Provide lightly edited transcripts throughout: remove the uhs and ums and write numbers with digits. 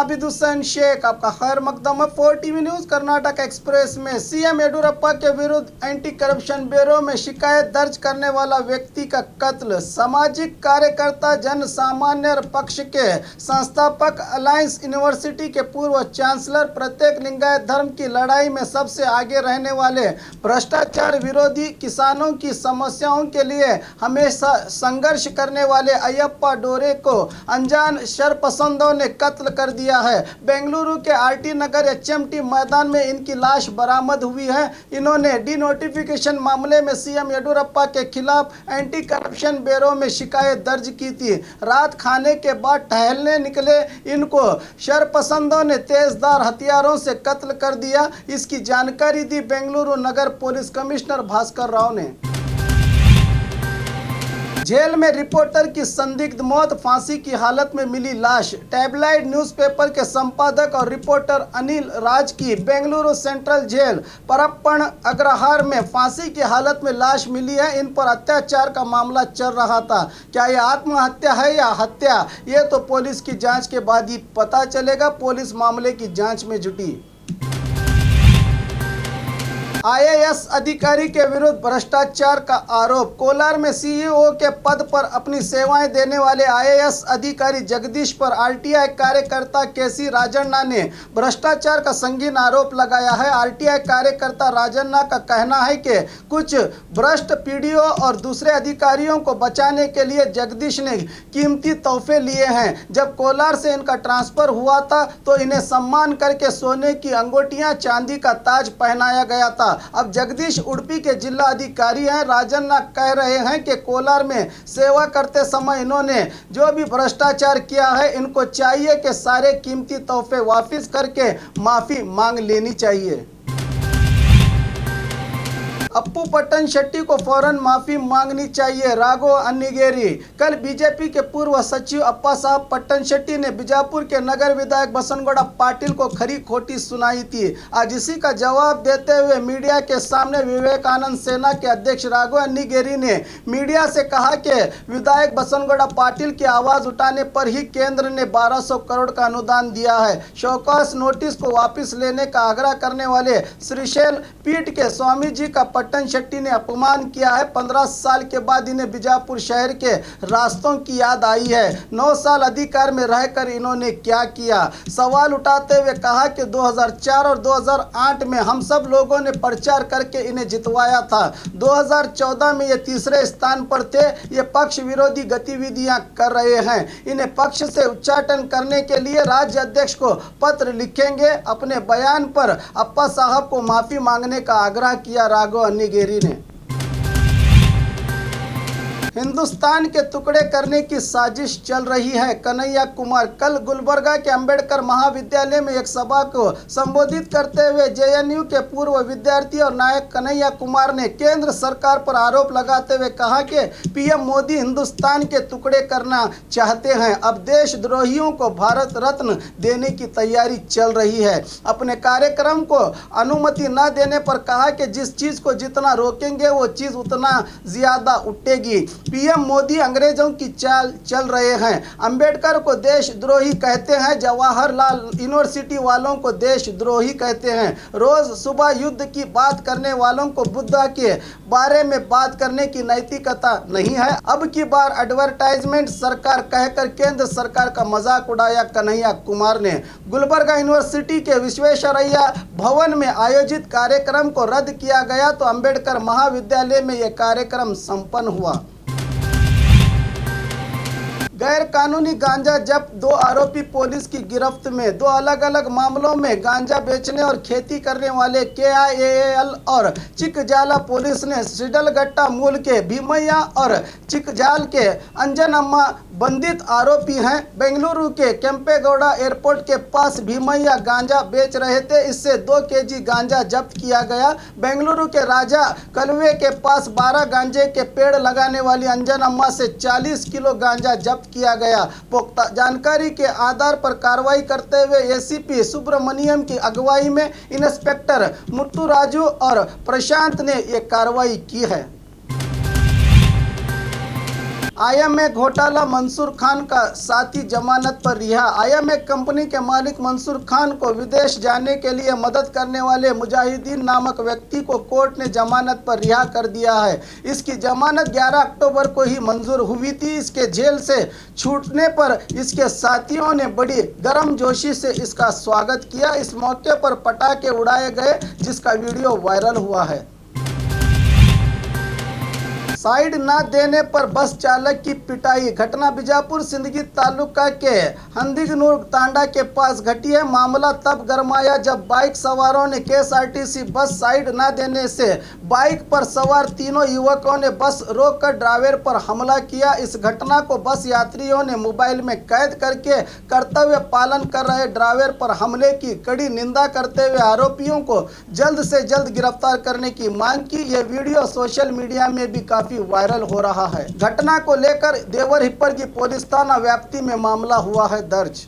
आबिद हुसैन शेख। आपका खैर मकदम है 4 टीवी न्यूज कर्नाटक एक्सप्रेस में। सीएम येडियुरप्पा के विरुद्ध एंटी करप्शन ब्यूरो में शिकायत दर्ज करने वाला व्यक्ति का कत्ल। सामाजिक कार्यकर्ता जन सामान्य पक्ष के संस्थापक, अलायंस यूनिवर्सिटी के पूर्व चांसलर, प्रत्येक लिंगायत धर्म की लड़ाई में सबसे आगे रहने वाले, भ्रष्टाचार विरोधी, किसानों की समस्याओं के लिए हमेशा संघर्ष करने वाले अयप्पा डोरे को अनजान शरपसंदों ने कत्ल कर दिया है। बेंगलुरु के आरटी नगर एचएमटी मैदान में इनकी लाश बरामद हुई है। इन्होंने डिनोटिफिकेशन मामले में सीएम येडियुरप्पा के खिलाफ एंटी करप्शन ब्यूरो में शिकायत दर्ज की थी। रात खाने के बाद टहलने निकले इनको शरपसंदों ने तेजधार हथियारों से कत्ल कर दिया। इसकी जानकारी दी बेंगलुरु नगर पुलिस कमिश्नर भास्कर राव ने। जेल में रिपोर्टर की संदिग्ध मौत, फांसी की हालत में मिली लाश। टैबलाइड न्यूज़पेपर के संपादक और रिपोर्टर अनिल राज की बेंगलुरु सेंट्रल जेल परप्पण अग्रहार में फांसी की हालत में लाश मिली है। इन पर अत्याचार का मामला चल रहा था। क्या यह आत्महत्या है या हत्या, ये तो पुलिस की जांच के बाद ही पता चलेगा। पुलिस मामले की जांच में जुटी। आईएएस अधिकारी के विरुद्ध भ्रष्टाचार का आरोप। कोलार में सीईओ के पद पर अपनी सेवाएं देने वाले आईएएस अधिकारी जगदीश पर आरटीआई कार्यकर्ता केसी राजन्ना ने भ्रष्टाचार का संगीन आरोप लगाया है। आरटीआई कार्यकर्ता राजन्ना का कहना है कि कुछ भ्रष्ट पीडीओ और दूसरे अधिकारियों को बचाने के लिए जगदीश ने कीमती तोहफे लिए हैं। जब कोलार से इनका ट्रांसफर हुआ था तो इन्हें सम्मान करके सोने की अंगूठियां, चांदी का ताज पहनाया गया था। अब जगदीश उडुपी के जिला अधिकारी हैं। राजन्ना कह रहे हैं कि कोलार में सेवा करते समय इन्होंने जो भी भ्रष्टाचार किया है, इनको चाहिए कि सारे कीमती तोहफे वापस करके माफी मांग लेनी चाहिए। अप्पू पट्टनशेट्टी को फौरन माफी मांगनी चाहिए, राघव अन्निगेरी। कल बीजेपी के पूर्व सचिव अप्पा साहब पट्टनशेट्टी ने बीजापुर के नगर विधायक बसनगौड़ा पाटिल को खरी खोटी सुनाई थी। आज इसी का जवाब देते हुए मीडिया के सामने विवेकानंद सेना के अध्यक्ष राघव अन्निगेरी ने मीडिया से कहा कि विधायक बसनगौड़ा पाटिल की आवाज उठाने पर ही केंद्र ने 1200 करोड़ का अनुदान दिया है। शौकस नोटिस को वापस लेने का आग्रह करने वाले श्रीशैल पीठ के स्वामी जी का पट्टनशेट्टी ने अपमान किया है। 15 साल के बाद इन्हें बीजापुर शहर के रास्तों की याद आई है। 9 साल अधिकार में रहकर इन्होंने क्या किया। सवाल उठाते हुए कहा कि 2004 और 2008 में हम सब लोगों ने प्रचार करके इन्हें जितवाया था। 2014 में ये तीसरे स्थान पर थे। ये पक्ष विरोधी गतिविधियां कर रहे हैं। इन्हें पक्ष से उच्चाटन करने के लिए राज्य अध्यक्ष को पत्र लिखेंगे। अपने बयान पर अप्पा साहब को माफी मांगने का आग्रह किया राघव अन्निगेरी ने। हिंदुस्तान के टुकड़े करने की साजिश चल रही है, कन्हैया कुमार। कल गुलबर्गा के अंबेडकर महाविद्यालय में एक सभा को संबोधित करते हुए जेएनयू के पूर्व विद्यार्थी और नायक कन्हैया कुमार ने केंद्र सरकार पर आरोप लगाते हुए कहा कि पीएम मोदी हिंदुस्तान के टुकड़े करना चाहते हैं। अब देशद्रोहियों को भारत रत्न देने की तैयारी चल रही है। अपने कार्यक्रम को अनुमति न देने पर कहा कि जिस चीज को जितना रोकेंगे वो चीज उतना ज्यादा उठेगी। पीएम मोदी अंग्रेजों की चाल चल रहे हैं। अंबेडकर को देशद्रोही कहते हैं, जवाहरलाल यूनिवर्सिटी वालों को देशद्रोही कहते हैं। रोज सुबह युद्ध की बात करने वालों को बुद्ध के बारे में बात करने की नैतिकता नहीं है। अब की बार एडवर्टाइजमेंट सरकार कहकर केंद्र सरकार का मजाक उड़ाया कन्हैया कुमार ने। गुलबर्गा यूनिवर्सिटी के विश्वेश्वरैया भवन में आयोजित कार्यक्रम को रद्द किया गया तो अंबेडकर महाविद्यालय में यह कार्यक्रम संपन्न हुआ। गैर कानूनी गांजा जब्त, 2 आरोपी पुलिस की गिरफ्त में। 2 अलग अलग मामलों में गांजा बेचने और खेती करने वाले केआईएएल और चिकजाला पुलिस ने सिडलगट्टा मूल के भीमैया और चिकजाल के अंजनम्मा बंधित आरोपी हैं। बेंगलुरु के केंपेगौड़ा एयरपोर्ट के पास भीमैया गांजा बेच रहे थे। इससे 2 केजी गांजा जब्त किया गया। बेंगलुरु के राजा कलवे के पास 12 गांजे के पेड़ लगाने वाली अंजनम्मा से 40 किलो गांजा जब्त किया गया। पुख्ता जानकारी के आधार पर कार्रवाई करते हुए एसीपी सुब्रमण्यम की अगुवाई में इंस्पेक्टर मुत्तुराजू और प्रशांत ने यह कार्रवाई की है। आईएमए घोटाला, मंसूर खान का साथी जमानत पर रिहा। आईएमए कंपनी के मालिक मंसूर खान को विदेश जाने के लिए मदद करने वाले मुजाहिदीन नामक व्यक्ति को कोर्ट ने जमानत पर रिहा कर दिया है। इसकी जमानत 11 अक्टूबर को ही मंजूर हुई थी। इसके जेल से छूटने पर इसके साथियों ने बड़ी गर्मजोशी से इसका स्वागत किया। इस मौके पर पटाखे उड़ाए गए, जिसका वीडियो वायरल हुआ है। साइड न देने पर बस चालक की पिटाई। घटना बीजापुर सिंदगी तालुका के हंदिगनूर तांडा के पास घटी है। मामला तब गरमाया जब बाइक सवारों ने केएसआरटीसी बस साइड न देने से बाइक पर सवार तीनों युवकों ने बस रोककर ड्राइवर पर हमला किया। इस घटना को बस यात्रियों ने मोबाइल में कैद करके कर्तव्य पालन कर रहे ड्राइवर पर हमले की कड़ी निंदा करते हुए आरोपियों को जल्द से जल्द गिरफ्तार करने की मांग की। यह वीडियो सोशल मीडिया में भी काफी वायरल हो रहा है। घटना को लेकर देवर हिप्पर की पुलिस थाना व्याप्ति में मामला हुआ है दर्ज।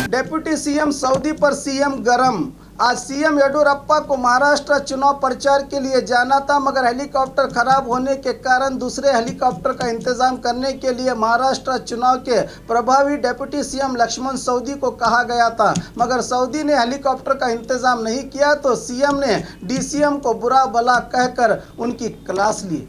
डिप्टी सीएम सऊदी पर सीएम गरम। आज सीएम येडियुरप्पा को महाराष्ट्र चुनाव प्रचार के लिए जाना था, मगर हेलीकॉप्टर खराब होने के कारण दूसरे हेलीकॉप्टर का इंतजाम करने के लिए महाराष्ट्र चुनाव के प्रभावी डिप्टी सीएम लक्ष्मण सऊदी को कहा गया था, मगर सऊदी ने हेलीकॉप्टर का इंतजाम नहीं किया तो सीएम ने डीसीएम को बुरा भला कहकर उनकी क्लास ली।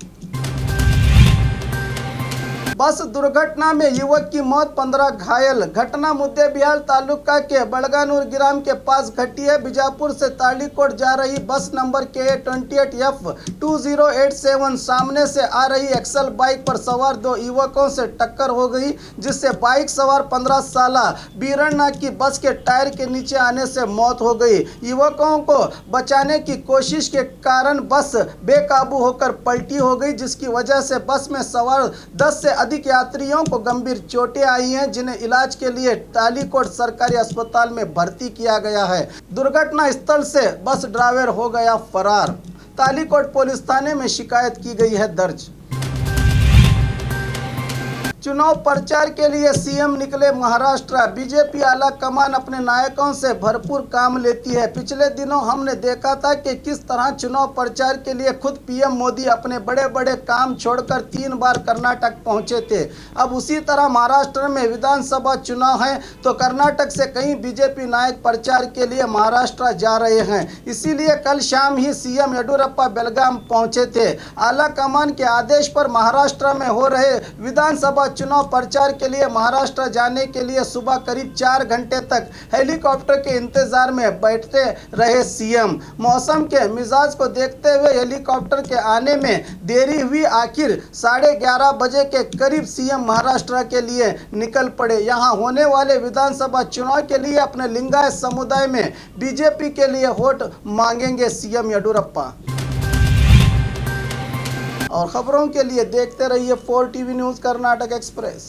बस दुर्घटना में युवक की मौत, 15 घायल। घटना मुद्देबिहाल तालुका के बड़गानूर ग्राम के पास घटी है। बीजापुर से तालीकोट जा रही बस नंबर KA28F2087 सामने से आ रही एक्सल बाइक पर सवार दो युवकों से टक्कर हो गई, जिससे बाइक सवार 15 साल बीरन्ना की बस के टायर के नीचे आने से मौत हो गई। युवकों को बचाने की कोशिश के कारण बस बेकाबू होकर पलटी हो गई, जिसकी वजह से बस में सवार 10 से अधिक यात्रियों को गंभीर चोटें आई हैं, जिन्हें इलाज के लिए तालीकोट सरकारी अस्पताल में भर्ती किया गया है। दुर्घटना स्थल से बस ड्राइवर हो गया फरार। तालीकोट पुलिस थाने में शिकायत की गई है दर्ज। चुनाव प्रचार के लिए सीएम निकले महाराष्ट्र। बीजेपी आला कमान अपने नायकों से भरपूर काम लेती है। पिछले दिनों हमने देखा था कि किस तरह चुनाव प्रचार के लिए खुद पीएम मोदी अपने बड़े बड़े काम छोड़कर 3 बार कर्नाटक पहुंचे थे। अब उसी तरह महाराष्ट्र में विधानसभा चुनाव है तो कर्नाटक से कई बीजेपी नायक प्रचार के लिए महाराष्ट्र जा रहे हैं। इसीलिए कल शाम ही सीएम येडियुरप्पा बेलगाम पहुंचे थे। आला कमान के आदेश पर महाराष्ट्र में हो रहे विधानसभा चुनाव प्रचार के लिए महाराष्ट्र जाने के लिए सुबह करीब 4 घंटे तक हेलीकॉप्टर के इंतजार में बैठते रहे सीएम। मौसम के मिजाज को देखते हुए हेलीकॉप्टर के आने में देरी हुई। आखिर 11:30 बजे के करीब सीएम महाराष्ट्र के लिए निकल पड़े। यहां होने वाले विधानसभा चुनाव के लिए अपने लिंगायत समुदाय में बीजेपी के लिए वोट मांगेंगे सीएम येडियुरप्पा। और खबरों के लिए देखते रहिए 4 टीवी न्यूज़ कर्नाटक एक्सप्रेस।